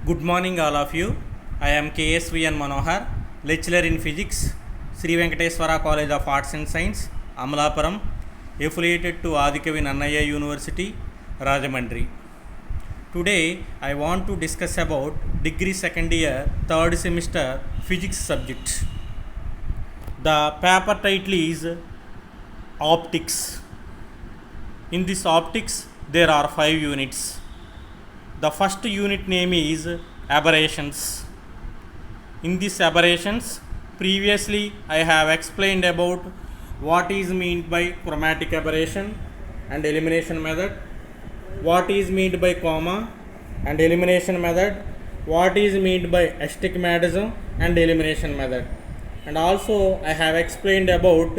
Good morning, all of you. I am KSVN Manohar, lecturer in physics, Sri Venkateswara College of Arts and Science, Amalapuram, affiliated to Adikavi Nannaya University, Rajamandri. Today, I want to discuss about degree second year, third semester physics subject. The paper title is Optics. In this optics, there are 5 units. The first unit name is aberrations. In this aberrations, previously I have explained about what is meant by chromatic aberration and elimination method, what is meant by coma and elimination method, what is meant by astigmatism and elimination method, and also I have explained about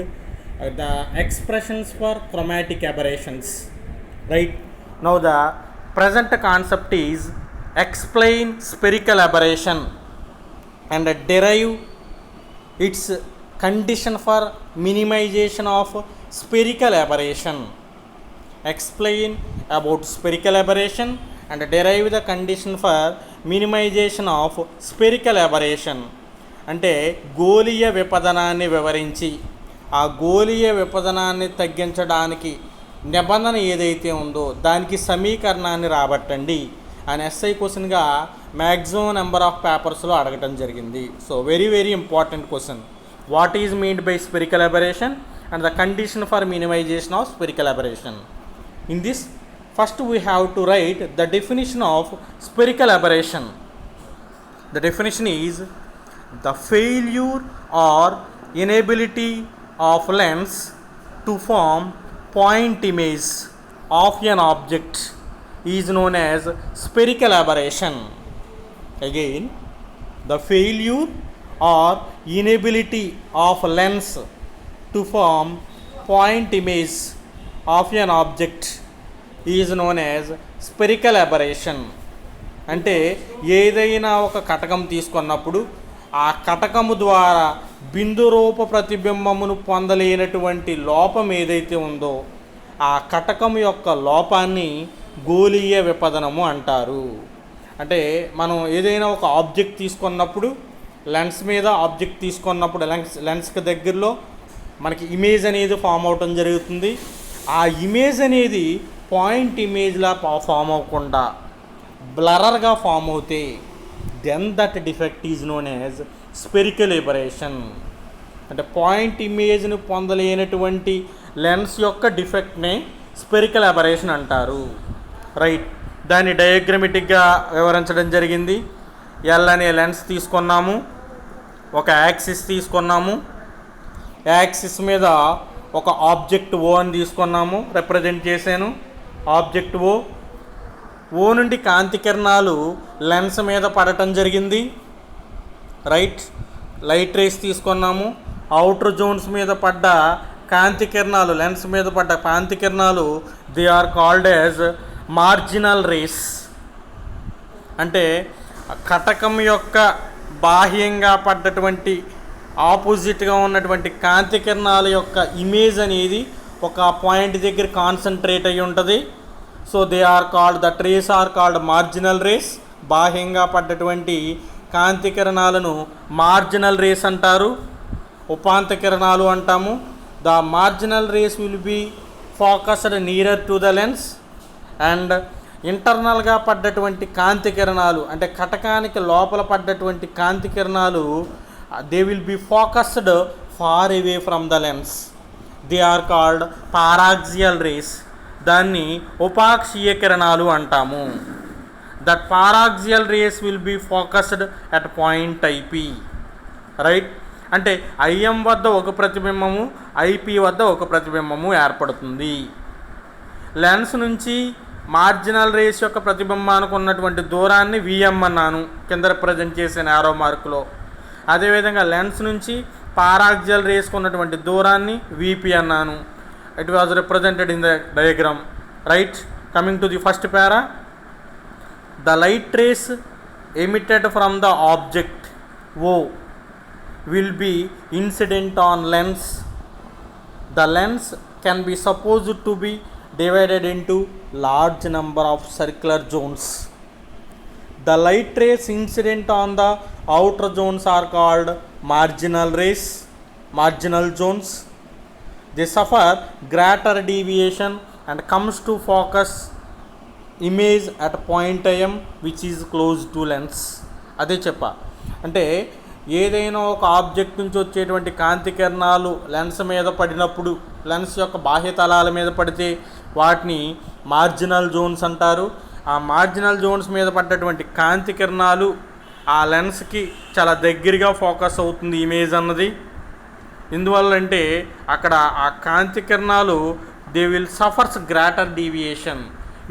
the expressions for chromatic aberrations. Right now the present concept is explain spherical aberration and derive its condition for minimization of spherical aberration. Explain about spherical aberration and derive the condition for minimization of spherical aberration. అంటే గోళీయ విపదనాన్ని వివరించి ఆ గోళీయ విపదనాన్ని తగ్గించడానికి నిబంధన ఏదైతే ఉందో దానికి సమీకరణాన్ని రాబట్టండి అని ఎస్ఐ క్వశ్చన్గా మ్యాక్సిమం నెంబర్ ఆఫ్ పేపర్స్లో అడగటం జరిగింది. So very important question. What is meant by spherical aberration and the condition for minimisation of spherical aberration. In this first we have to write the definition of spherical aberration. The definition is the failure or inability of lens to form point image of an object is known as spherical aberration. Again, the failure or inability of lens to form point image of an object is known as spherical aberration. అంటే ఏదైనా ఒక కటకం తీసుకున్నప్పుడు ఆ కటకము ద్వారా బిందు రూప ప్రతిబింబమును పొందలేనటువంటి లోపం ఏదైతే ఉందో ఆ కటకము యొక్క లోపాన్ని గోళీయ విపదనము అంటారు. అంటే మనం ఏదైనా ఒక ఆబ్జెక్ట్ తీసుకున్నప్పుడు లెన్స్ మీద ఆబ్జెక్ట్ తీసుకున్నప్పుడు లెన్స్కి దగ్గరలో మనకి ఇమేజ్ అనేది ఫామ్ అవటం జరుగుతుంది. ఆ ఇమేజ్ అనేది పాయింట్ ఇమేజ్లా ఫామ్ అవ్వకుండా బ్లరర్గా ఫామ్ అవుతే then that defect is known as spherical aberration. అంటే పాయింట్ ఇమేజ్ను పొందలేనటువంటి లెన్స్ యొక్క డిఫెక్ట్నే స్పెరికల్ అబరేషన్ అంటారు. రైట్, దాన్ని డయాగ్రమెటిక్గా వివరించడం జరిగింది. ఎల్ అనే లెన్స్ తీసుకున్నాము, ఒక యాక్సిస్ తీసుకున్నాము, యాక్సిస్ మీద ఒక ఆబ్జెక్ట్ ఓ అని తీసుకున్నాము, రిప్రజెంట్ చేశాను. ఆబ్జెక్ట్ ఓ నుండి కాంతి కిరణాలు లెన్స్ మీద పడటం జరిగింది. రైట్, లైట్ రేస్ తీసుకున్నాము. అవుటర్ జోన్స్ మీద పడ్డ కాంతి కిరణాలు, లెన్స్ మీద పడ్డ కాంతి కిరణాలు they are called as marginal rays. అంటే కటకం యొక్క బాహ్యంగా పడ్డటువంటి ఆపోజిట్గా ఉన్నటువంటి కాంతి కిరణాల యొక్క ఇమేజ్ అనేది ఒక పాయింట్ దగ్గర కాన్సన్ట్రేట్ అయి ఉంటుంది. So they are called, that rays are called marginal rays. బాహ్యంగా పడ్డటువంటి కాంతి కిరణాలను మార్జినల్ రేస్ అంటారు, ఉపాంత కిరణాలు అంటాము. The marginal rays will be focused nearer to the lens and ఇంటర్నల్గా పడ్డటువంటి కాంతి కిరణాలు అంటే కటకానికి లోపల పడ్డటువంటి కాంతి కిరణాలు they will be focused far away from the lens. They are called paraxial rays. దాన్ని ఉపాక్షీయ కిరణాలు అంటాము. That paraxial rays will be focused at point IP. Right, అంటే ఐఎం వద్ద ఒక ప్రతిబింబము, ఐపీ వద్ద ఒక ప్రతిబింబము ఏర్పడుతుంది. లెన్స్ నుంచి మార్జినల్ రేస్ యొక్క ప్రతిబింబానికి ఉన్నటువంటి దూరాన్ని విఎం అన్నాను కింద రిప్రజెంట్ చేసిన యారో మార్కులో. అదేవిధంగా లెన్స్ నుంచి పారాక్సియల్ రేస్కు ఉన్నటువంటి దూరాన్ని విపి అన్నాను. It was represented in the diagram. Right, coming to the first para. The light rays emitted from the object O will be incident on lens. The lens can be supposed to be divided into large number of circular zones. The light rays incident on the outer zones are called marginal rays, marginal zones. They suffer greater deviation and comes to focus image at point im which is close to lens. అదే అంటే ఏదైనా ఒక object నుంచి వచ్చేటువంటి కాంతి కిరణాలు lens మీద పడినప్పుడు lens యొక్క బాహ్య తలాల మీద పడితే వాటిని మార్జినల్ జోన్స్ అంటారు. ఆ మార్జినల్ జోన్స్ మీద పడ్డటువంటి కాంతి కిరణాలు ఆ లెన్స్కి చాలా దగ్గరగా ఫోకస్ అవుతుంది ఇమేజ్ అన్నది. ఎందువల్లంటే అక్కడ ఆ కాంతి కిరణాలు they will suffers greater deviation,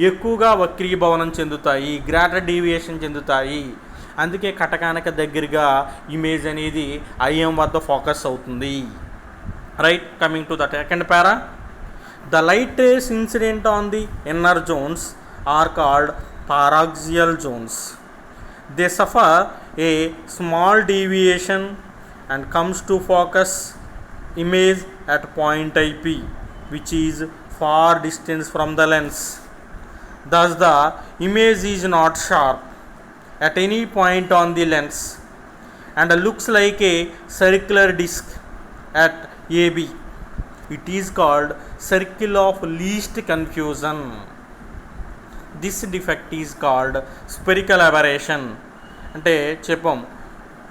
ఎక్కువగా వక్రీభవనం చెందుతాయి, గ్రేటర్ డీవియేషన్ చెందుతాయి. అందుకే కటకానికి దగ్గరగా ఇమేజ్ అనేది ఐఎం వద్ద ఫోకస్ అవుతుంది. Right, coming to the second para. The light rays incident on the inner zones are called paraxial zones. They suffer a small deviation and comes to focus image at point IP which is far distance from the lens. Thus the image is not sharp at any point on the lens and looks like a circular disc at AB. It is called circle of least confusion. This defect is called spherical aberration. అంటే చెప్పాం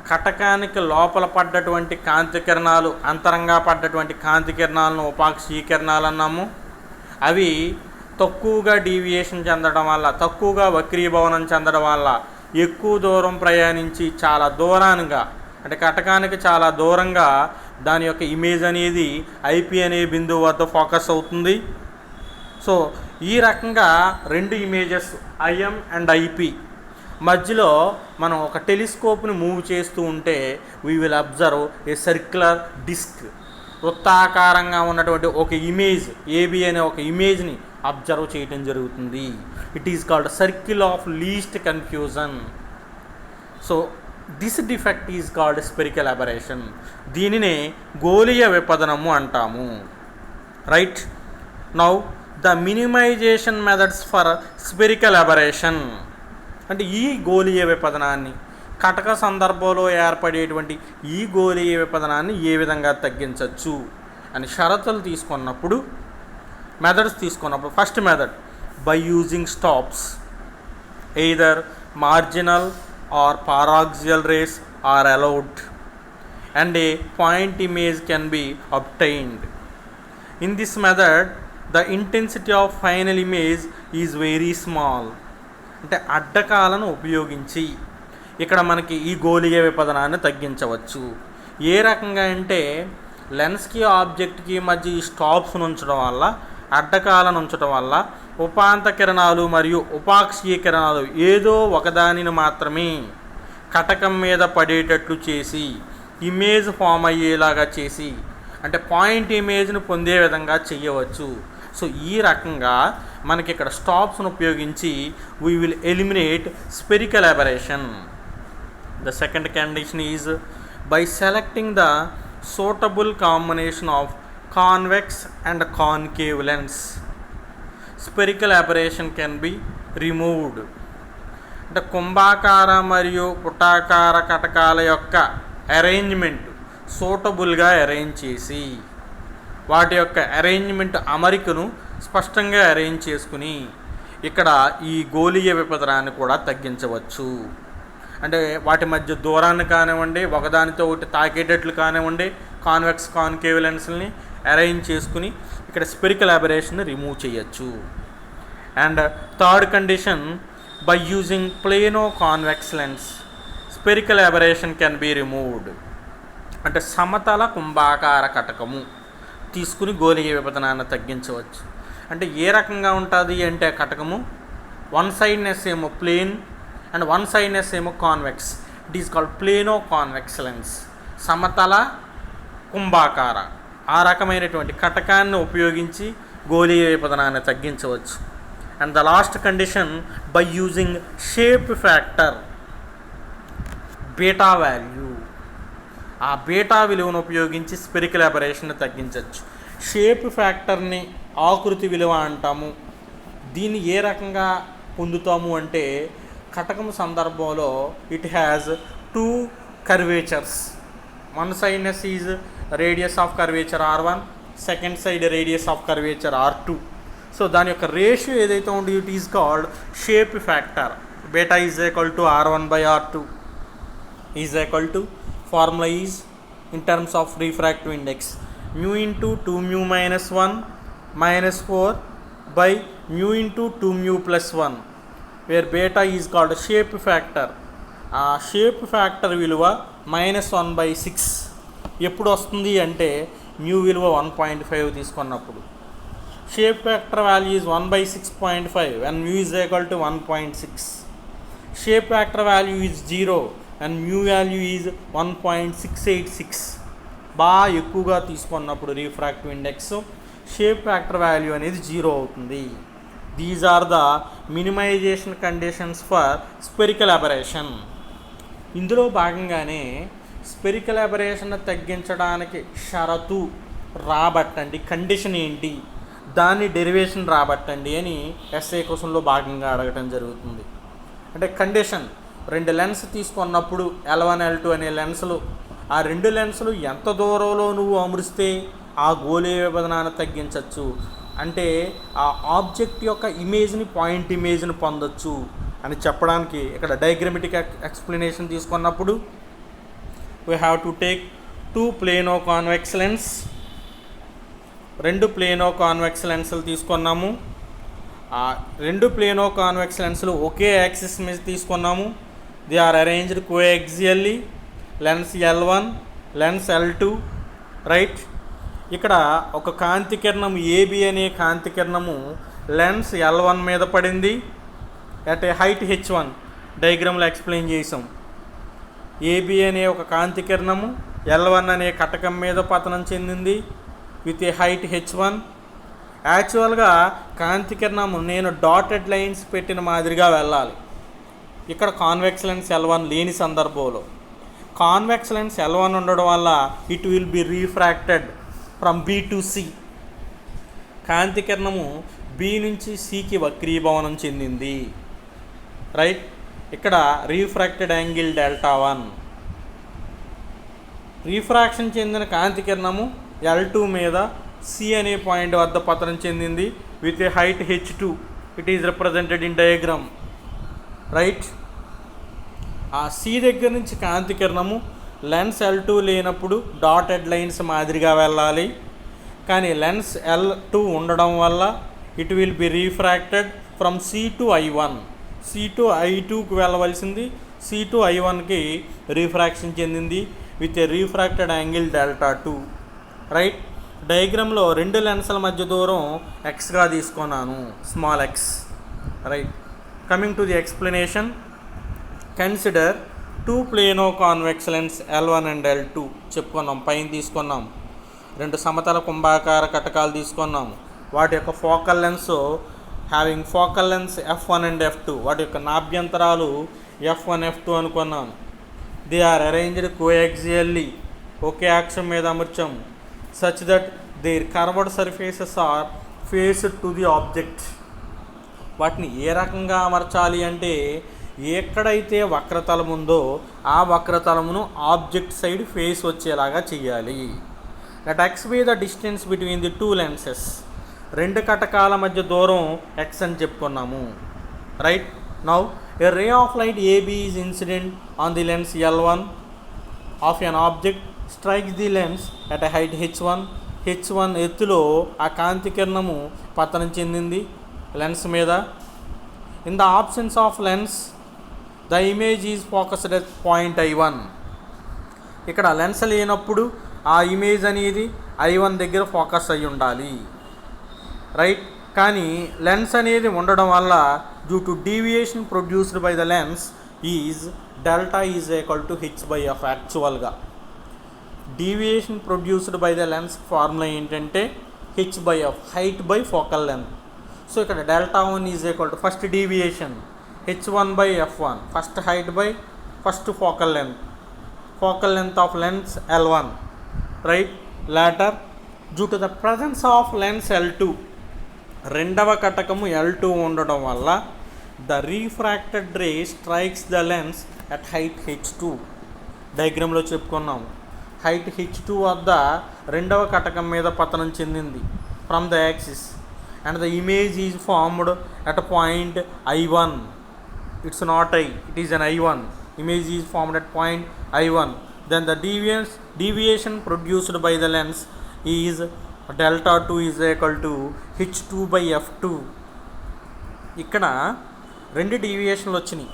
కటకానికి లోపల పడ్డటువంటి కాంతి కిరణాలు, అంతరంగా పడ్డటువంటి కాంతి కిరణాలను ఉపాక్షీయ కిరణాలు అన్నాము. అవి తక్కువగా డీవియేషన్ చెందడం వల్ల, తక్కువగా వక్రీభవనం చెందడం వల్ల ఎక్కువ దూరం ప్రయాణించి చాలా దూరానుగా అంటే కటకానికి చాలా దూరంగా దాని యొక్క ఇమేజ్ అనేది ఐపీ అనే బిందువు వద్ద ఫోకస్ అవుతుంది. సో ఈ రకంగా రెండు ఇమేజెస్ ఐఎం అండ్ ఐపీ మధ్యలో మనం ఒక టెలిస్కోప్ని మూవ్ చేస్తూ ఉంటే we will observe a circular disc, వృత్తాకారంగా ఉన్నటువంటి ఒక ఇమేజ్ ఏబి అనే ఒక ఇమేజ్ని అబ్జర్వ్ చేయటం జరుగుతుంది. It is called circle of least confusion. So this defect is called spherical aberration. దీనినే గోళీయ విపదనము అంటాము. Right, now the minimisation methods for spherical aberration. అంటే ఈ గోళీయ విపదనాన్ని, కటక సందర్భంలో ఏర్పడేటువంటి ఈ గోళీయ విపదనాన్ని ఏ విధంగా తగ్గించవచ్చు అని షరతులు తీసుకున్నప్పుడు, మెథడ్స్ తీసుకున్నప్పుడు, first method by using stops. Either marginal or paraxial rays are allowed and a point image can be obtained. In this method, the intensity of final image is very small. అంటే అడ్డకాలను ఉపయోగించి ఇక్కడ మనకి ఈ గోళీయ విపదనాన్ని తగ్గించవచ్చు. ఏ రకంగా అంటే లెన్స్కి ఆబ్జెక్ట్కి మధ్య ఈ స్టాప్స్ను ఉంచడం వల్ల, అడ్డకాలను ఉంచడం వల్ల ఉపాంత కిరణాలు మరియు ఉపాక్షీయ కిరణాలు ఏదో ఒకదానిని మాత్రమే కటకం మీద పడేటట్లు చేసి ఇమేజ్ ఫామ్ అయ్యేలాగా చేసి అంటే పాయింట్ ఇమేజ్ను పొందే విధంగా చేయవచ్చు. సో ఈ రకంగా మనకి ఇక్కడ స్టాప్స్ను ఉపయోగించి we will eliminate spherical aberration. The second condition is by selecting the suitable combination of convex and concave lens, spherical aberration can be removed. అంటే కుంభాకార మరియు పుటాకార కటకాల యొక్క అరేంజ్మెంట్ సూటబుల్గా అరేంజ్ చేసి వాటి యొక్క అరేంజ్మెంట్ అమరికను స్పష్టంగా అరేంజ్ చేసుకుని ఇక్కడ ఈ గోళీయ విపదనాన్ని కూడా తగ్గించవచ్చు. అంటే వాటి మధ్య దూరాన్ని కానివ్వండి, ఒకదానితో ఒకటి తాకేటట్లు కానివ్వండి, కాన్వెక్స్ కాన్కేవ్ లెన్స్ని అరేంజ్ చేసుకుని ఇక్కడ స్పెరికల్ అబరేషన్ రిమూవ్ చేయొచ్చు. And third condition by using plano convex lens spherical aberration can be removed. అంటే సమతల కుంభాకార కటకము తీసుకుని గోళీయ విపదనాన్ని తగ్గించవచ్చు. అంటే ఏ రకంగా ఉంటుంది అంటే కటకము వన్ సైడ్నెస్ ఏమో ప్లేన్ అండ్ వన్ సైడ్నెస్ ఏమో convex. It is called plano convex lens, సమతల కుంభాకార. ఆ రకమైనటువంటి కటకాన్ని ఉపయోగించి గోళీయ విపదనాన్ని తగ్గించవచ్చు. And the last condition by using shape factor, beta value. ఆ బీటా విలువను ఉపయోగించి స్పెరికల్ అబరేషన్ తగ్గించవచ్చు. షేప్ ఫ్యాక్టర్ని ఆకృతి విలువ అంటాము. దీన్ని ఏ రకంగా పొందుతాము అంటే కటకం సందర్భంలో it has two curvatures. One సైడ్నెస్ is radius of curvature R1, second side radius of curvature R2. So దాని యొక్క రేషియో ఏదైతే ఉందో it is called shape factor. Beta is equal to R1/R2 is equal to, formula is in terms of refractive index mu into 2mu minus 1 minus 4 by mu into 2mu plus 1, where beta is called shape factor. ఆ shape factor విలువ -1/6 ఎప్పుడు వస్తుంది అంటే mu విలువ 1.5 తీసుకున్నప్పుడు. Shape factor value is 1/6.5 and mu is equal to 1.6. Shape factor value is 0 and mu value is 1.686. బాగా ఎక్కువగా తీసుకున్నప్పుడు refractive index shape factor value అనేది 0 అవుతుంది. These are the minimisation conditions for spherical aberration. ఇందులో భాగంగానే spherical aberration తగ్గించడానికి షరతు రాబట్టండి, condition ఏంటి, దాని డెరివేషన్ రాబట్టండి అని ఎస్ఏ క్వశ్చన్లో భాగంగా అడగటం జరుగుతుంది. అంటే కండిషన్, 2 లెన్స్ తీసుకున్నప్పుడు L1 L2 అనే లెన్సులు, ఆ 2 లెన్సులు ఎంత దూరంలో నువ్వు అమరిస్తే ఆ గోళీయ విభజనాన్ని తగ్గించవచ్చు, అంటే ఆ ఆబ్జెక్ట్ యొక్క ఇమేజ్ని, పాయింట్ ఇమేజ్ని పొందొచ్చు అని చెప్పడానికి ఇక్కడ డయాగ్రమెటిక్ ఎక్స్ప్లెనేషన్ తీసుకున్నప్పుడు we have to take 2 plano convex lens. 2 plano convex లెన్సులు తీసుకున్నాము. ఆ 2 ప్లేనో కాన్వెక్స్ లెన్సులు ఒకే యాక్సిస్ మీద తీసుకున్నాము. They are arranged coaxially. Lens L1, lens L2, right. ఇక్కడ ఒక కాంతి కిరణం AB అనే కాంతి కిరణము లెన్స్ L1 మీద పడింది అట్ ఏ హైట్ H1. డయాగ్రామ్లో ఎక్స్ప్లెయిన్ చేసాం. AB అనే ఒక కాంతి కిరణము L1 అనే కటకం మీద పతనం చెందింది విత్ ఏ హైట్ H1. యాక్చువల్గా కాంతి కిరణము నేను డాటెడ్ లైన్స్ పెట్టిన మాదిరిగా వెళ్ళాలి. ఇక్కడ కాన్వెక్స్ లెన్స్ L1 లేని సందర్భంలో కాన్వెక్స్ లెన్స్ L1 ఉండడం వల్ల it will be refracted from B to C. కాంతి కిరణము B నుంచి Cకి వక్రీభవనం చెందింది, రైట్. ఇక్కడ రీఫ్రాక్టెడ్ యాంగిల్ Δ1. రీఫ్రాక్షన్ చెందిన కాంతి కిరణము L2 మీద C అనే పాయింట్ వద్ద పతనం చెందింది with A height H2. It is represented in diagram, right. ఆ C దగ్గర నుంచి కాంతి కిరణము లెన్స్ L2 లేనప్పుడు డాటెడ్ లైన్స్ మాదిరిగా వెళ్ళాలి. కానీ లెన్స్ L2 ఉండడం వల్ల it will be refracted from C to I1. C to I2కి వెళ్ళవలసింది C to I1కి రీఫ్రాక్షన్ చెందింది with a refracted angle Δ2, right. డయాగ్రామ్లో 2 లెన్సుల మధ్య దూరం Xగా తీసుకున్నాను, small x, right. Coming to the explanation, consider 2 plano convex lens L1 and L2 చెప్పుకున్నాం. పైన తీసుకున్నాం. 2 సమతల కుంభాకార కటకాలు తీసుకున్నాము. వాటి యొక్క focal lens having focal lens F1 and F2. వాటి యొక్క నాభ్యంతరాలు F1 F2 అనుకున్నాను. దే ఆర్ అరేంజ్డ్ కోయాక్సియల్లీ, ఒకే అక్షం మీద అమర్చాము. Such that their curved surfaces are faced to the object. వాటిని ఏ రకంగా అమర్చాలి అంటే ఎక్కడైతే వక్రతలం ఉందో ఆ వక్రతలమును ఆబ్జెక్ట్ సైడ్ ఫేస్ వచ్చేలాగా చేయాలి. Let x be the distance between the 2 lenses. 2 కటకాల మధ్య దూరం x అని చెప్పుకున్నాము, right. Now A ray of light AB is incident on the lens L1 of an object strikes the lens at a height H1. H1 ఎత్తులో ఆ కాంతి కిరణము పతనం చెందింది lens మీద. In the absence of lens the image is focused at point I1. ఇక్కడ lens లేనప్పుడు ఆ image అనేది I1 దగ్గర ఫోకస్ అయి ఉండాలి, రైట్. కానీ లెన్స్ అనేది ఉండడం వల్ల due to deviation produced by the lens is delta is equal to H/F. యాక్చువల్గా deviation produced by the lens formula ఏంటంటే H/F, height by focal length. So ఇక్కడ Δ1 is equal to first deviation H1/F1, first height by first focal length of lens L1, right. Later due to the presence of lens L2, రెండవ కటకము L2 ఉండడం వల్ల the refracted ray strikes the lens at height h2. డయాగ్రామ్లో చెప్పుకున్నాం, height h2 వద్ద రెండవ కటకం మీద పతనం చెందింది from the axis and the image is formed at point I1. It's not I, it is an I1. Image is formed at point I1. Then the deviation produced by the lens is delta 2 is equal to h2 by f2. ఇక్కడ రెండు డీవియేషన్లు వచ్చినాయి.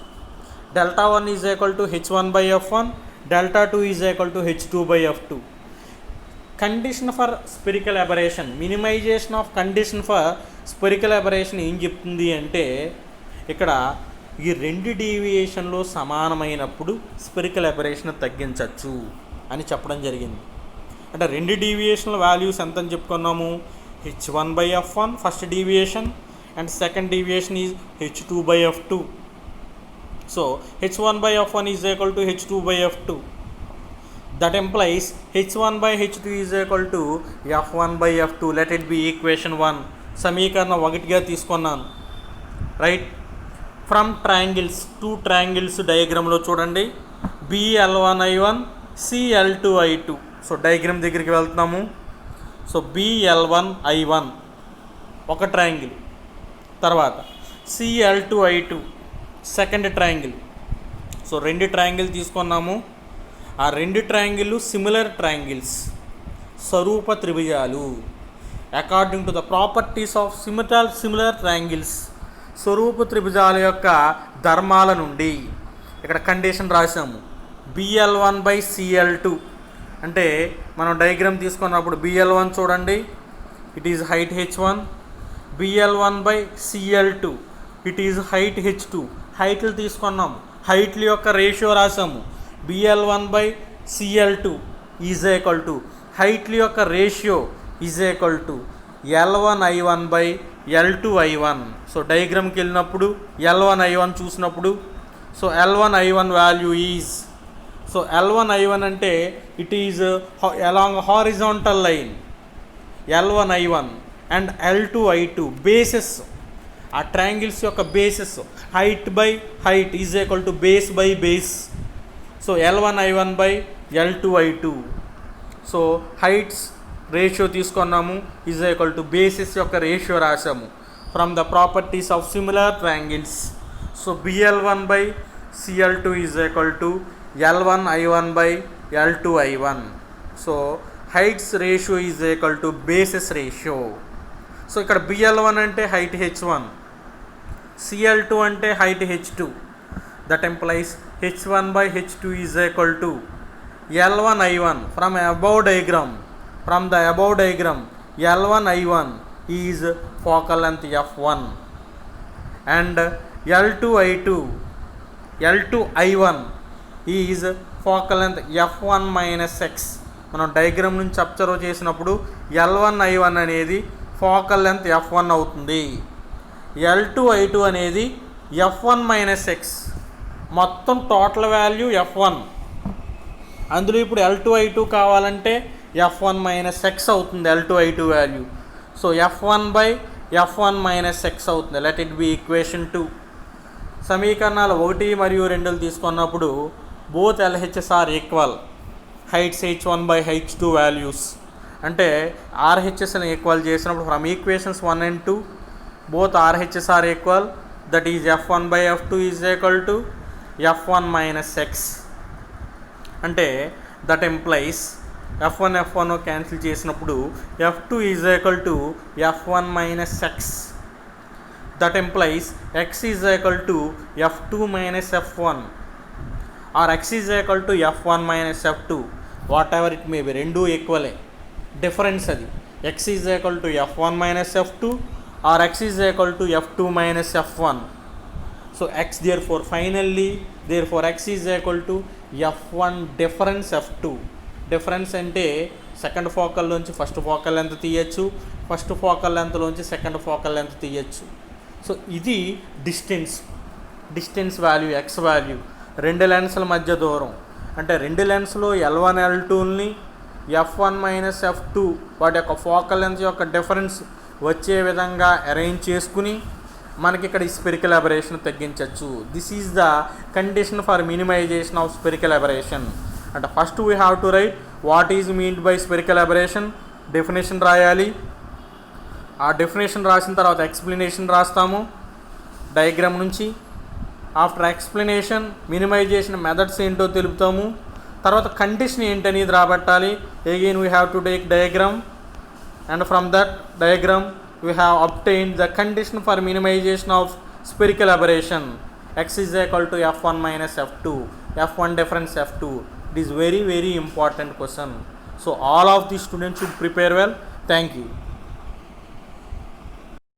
Delta 1 is equal to h1 by f1, delta 2 is equal to h2 by f2. Condition for spherical aberration, minimisation of condition for spherical aberration ఏం చెప్తుంది అంటే, ఇక్కడ ఈ రెండు డీవియేషన్లో సమానమైనప్పుడు స్పెరికల్ అబరేషన్ తగ్గించవచ్చు అని చెప్పడం జరిగింది. అంటే రెండు డీవియేషన్ల వాల్యూస్ ఎంత అని చెప్పుకున్నాము, h1 by f1 first deviation and second deviation is h2 by f2. So h1 by f1 is equal to h2 by f2. That implies h1 by h2 is equal to f1 by f2. Let it be equation 1. సమీకరణం 1గా తీసుకున్నాను. Right, from triangles, two triangles డయాగ్రామ్లో చూడండి, BL1I1 CL2I2. So diagram దగ్గరికి వెళ్తున్నాము. So BL1I1 ఒక triangle, తర్వాత CL2I2 second triangle. So రెండు ట్రయాంగిల్ తీసుకున్నాము. ఆ రెండు ట్రయాంగిల్ సిమిలర్ ట్రయాంగిల్స్, స్వరూప త్రిభుజాలు. According to the properties of similar triangles, స్వరూప త్రిభుజాల యొక్క ధర్మాల నుండి ఇక్కడ కండిషన్ రాసాము. BL1 బై CL2 అంటే మనం డయాగ్రామ్ తీసుకున్నప్పుడు BL1 చూడండి, it is height h1, BL1 by CL2 it is height h2. హైట్లు తీసుకున్నాము, హైట్ల యొక్క రేషియో రాసాము. BL1 by CL2 is equal to హైట్ల యొక్క ratio is equal to L1I1 by L2I1. So డయాగ్రామ్కి వెళ్ళినప్పుడు L1I1 చూసినప్పుడు, so L1I1 value is, so L1I1 అంటే it is along horizontal line L1I1 and L2I2 bases, ఆ triangles యొక్క bases height by height is equal to base by base. So L1I1 by L2I2. So heights ratio తీసుకున్నాము, is equal to bases యొక్క ratio రాసాము from the properties of similar triangles. So BL1 by CL2 is equal to L1I1 by L2I1. So heights ratio is equal to bases ratio. So ఇక్కడ BL1 అంటే height h1, CL2 అంటే height h2. That implies h1 by h2 is equal to L1I1 from the above diagram L1I1 is focal length f1 and L2I1 is focal length f1 minus x. మనం diagram నుంచి observe చేసినప్పుడు L1I1 అనేది focal length f1 అవుతుంది, L2I2 అనేది f1 minus x. మొత్తం total value f1. అందులో ఇప్పుడు L2I2 కావాలంటే f1 మైనస్ x అవుతుంది L2I2 value. So f1 by f1 minus x అవుతుంది. Let it be equation 2. సమీకరణాలు 1 మరియు 2 తీసుకున్నప్పుడు both LHS are equal, heights h1 by h2 values అంటే RHSని ఈక్వల్ చేసినప్పుడు from equations 1 and 2 both RHS are equal. That is f1 by f2 is equal to f1 minus x. అంటే that implies f1 cancel చేసినప్పుడు f2 is equal to f1 minus x. That implies x is equal to f2 minus f1 or x is equal to f1 minus f2. Whatever it may be, రెండు ఈక్వలే, difference అది. x is equal to f1 minus f2 or x is equal to f2 minus f1. So x finally x is equal to f1 difference f2. Difference అంటే second focal నుంచి first focal length తీయచ్చు, first focal లెంత్లోంచి second focal length తీయచ్చు. So ఇది distance value, X value, రెండు లెన్స్ల మధ్య దూరం. అంటే రెండు లెన్స్లో L1 L2ని f1 మైనస్ f2 వాటి యొక్క ఫోకల్ లెంత్ యొక్క డిఫరెన్స్ వచ్చే విధంగా అరేంజ్ చేసుకుని మనకి ఇక్కడ ఈ స్పెరికల్ అబరేషన్ తగ్గించవచ్చు. This is the condition for minimisation of spherical aberration. అంటే first we have to write what is meant by spherical aberration. Definition రాయాలి. ఆ డెఫినేషన్ రాసిన తర్వాత ఎక్స్ప్లెనేషన్ రాస్తాము డయాగ్రామ్ నుంచి. ఆఫ్టర్ ఎక్స్ప్లెనేషన్ మినిమైజేషన్ మెథడ్స్ ఏంటో తెలుపుతాము. తర్వాత కండిషన్ ఏంటనేది రాబట్టాలి. Again we have to take diagram and from that diagram we have obtained the condition for minimization of spherical aberration. X is equal to f1 minus f2, f1 difference f2. It is very important question. So all of the students should prepare well. Thank you.